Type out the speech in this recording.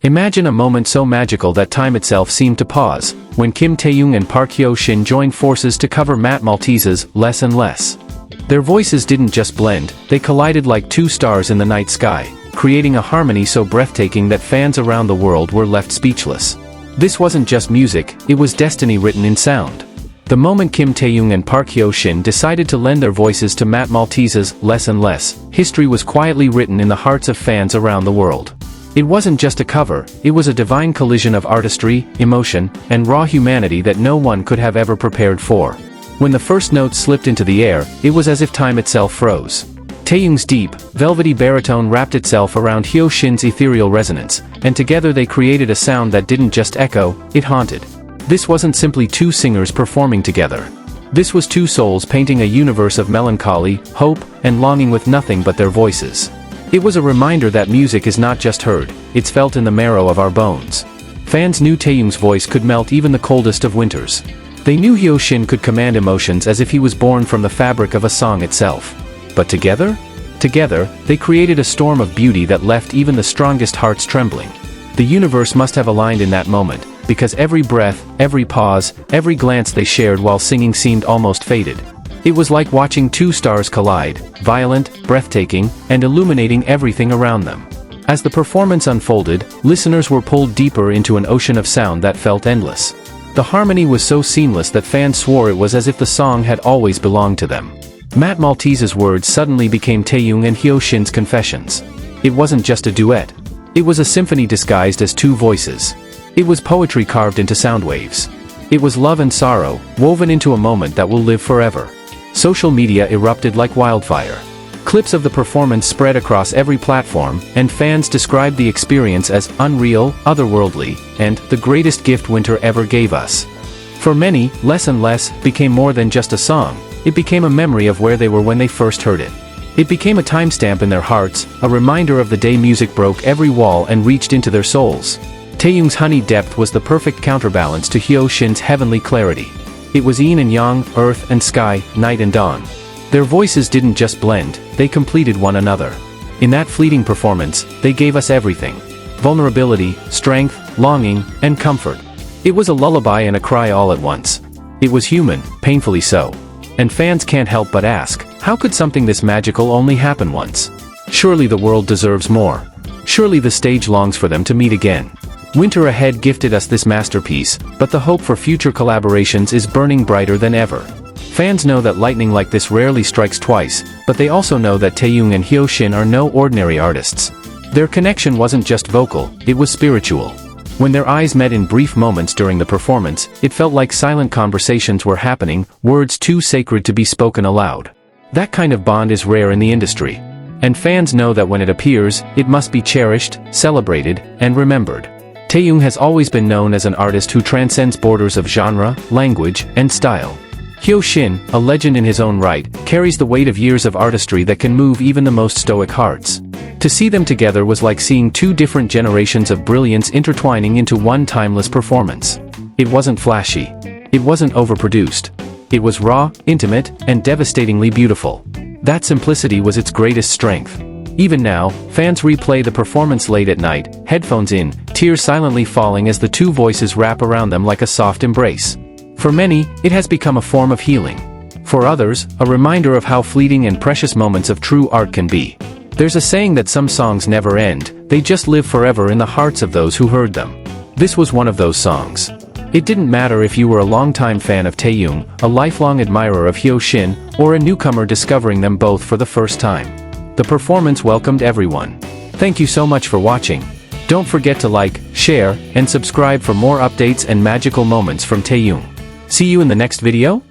Imagine a moment so magical that time itself seemed to pause, when Kim Taehyung and Park Hyo Shin joined forces to cover Matt Maltese's Less and Less. Their voices didn't just blend, they collided like two stars in the night sky, creating a harmony so breathtaking that fans around the world were left speechless. This wasn't just music, it was destiny written in sound. The moment Kim Taehyung and Park Hyo Shin decided to lend their voices to Matt Maltese's Less and Less, history was quietly written in the hearts of fans around the world. It wasn't just a cover, it was a divine collision of artistry, emotion, and raw humanity that no one could have ever prepared for. When the first notes slipped into the air, it was as if time itself froze. Taehyung's deep, velvety baritone wrapped itself around Hyo Shin's ethereal resonance, and together they created a sound that didn't just echo, it haunted. This wasn't simply two singers performing together. This was two souls painting a universe of melancholy, hope, and longing with nothing but their voices. It was a reminder that music is not just heard, it's felt in the marrow of our bones. Fans knew Taehyung's voice could melt even the coldest of winters. They knew Hyo Shin could command emotions as if he was born from the fabric of a song itself. But together? Together, they created a storm of beauty that left even the strongest hearts trembling. The universe must have aligned in that moment, because every breath, every pause, every glance they shared while singing seemed almost fated. It was like watching two stars collide, violent, breathtaking, and illuminating everything around them. As the performance unfolded, listeners were pulled deeper into an ocean of sound that felt endless. The harmony was so seamless that fans swore it was as if the song had always belonged to them. Matt Maltese's words suddenly became Taehyung and Hyo Shin's confessions. It wasn't just a duet. It was a symphony disguised as two voices. It was poetry carved into sound waves. It was love and sorrow, woven into a moment that will live forever. Social media erupted like wildfire. Clips of the performance spread across every platform, and fans described the experience as unreal, otherworldly, and the greatest gift winter ever gave us. For many, Less and Less became more than just a song, it became a memory of where they were when they first heard it. It became a timestamp in their hearts, a reminder of the day music broke every wall and reached into their souls. Taehyung's honeyed depth was the perfect counterbalance to Hyo Shin's heavenly clarity. It was yin and yang, earth and sky, night and dawn. Their voices didn't just blend, they completed one another. In that fleeting performance, they gave us everything. Vulnerability, strength, longing, and comfort. It was a lullaby and a cry all at once. It was human, painfully so. And fans can't help but ask, how could something this magical only happen once? Surely the world deserves more. Surely the stage longs for them to meet again. Winter ahead gifted us this masterpiece, but the hope for future collaborations is burning brighter than ever. Fans know that lightning like this rarely strikes twice, but they also know that Taehyung and Hyo Shin are no ordinary artists. Their connection wasn't just vocal, it was spiritual. When their eyes met in brief moments during the performance, it felt like silent conversations were happening, words too sacred to be spoken aloud. That kind of bond is rare in the industry. And fans know that when it appears, it must be cherished, celebrated, and remembered. Taehyung has always been known as an artist who transcends borders of genre, language, and style. Hyo Shin, a legend in his own right, carries the weight of years of artistry that can move even the most stoic hearts. To see them together was like seeing two different generations of brilliance intertwining into one timeless performance. It wasn't flashy. It wasn't overproduced. It was raw, intimate, and devastatingly beautiful. That simplicity was its greatest strength. Even now, fans replay the performance late at night, headphones in, tears silently falling as the two voices wrap around them like a soft embrace. For many, it has become a form of healing. For others, a reminder of how fleeting and precious moments of true art can be. There's a saying that some songs never end, they just live forever in the hearts of those who heard them. This was one of those songs. It didn't matter if you were a longtime fan of Taehyung, a lifelong admirer of Hyo Shin, or a newcomer discovering them both for the first time. The performance welcomed everyone. Thank you so much for watching. Don't forget to like, share, and subscribe for more updates and magical moments from Taehyung. See you in the next video?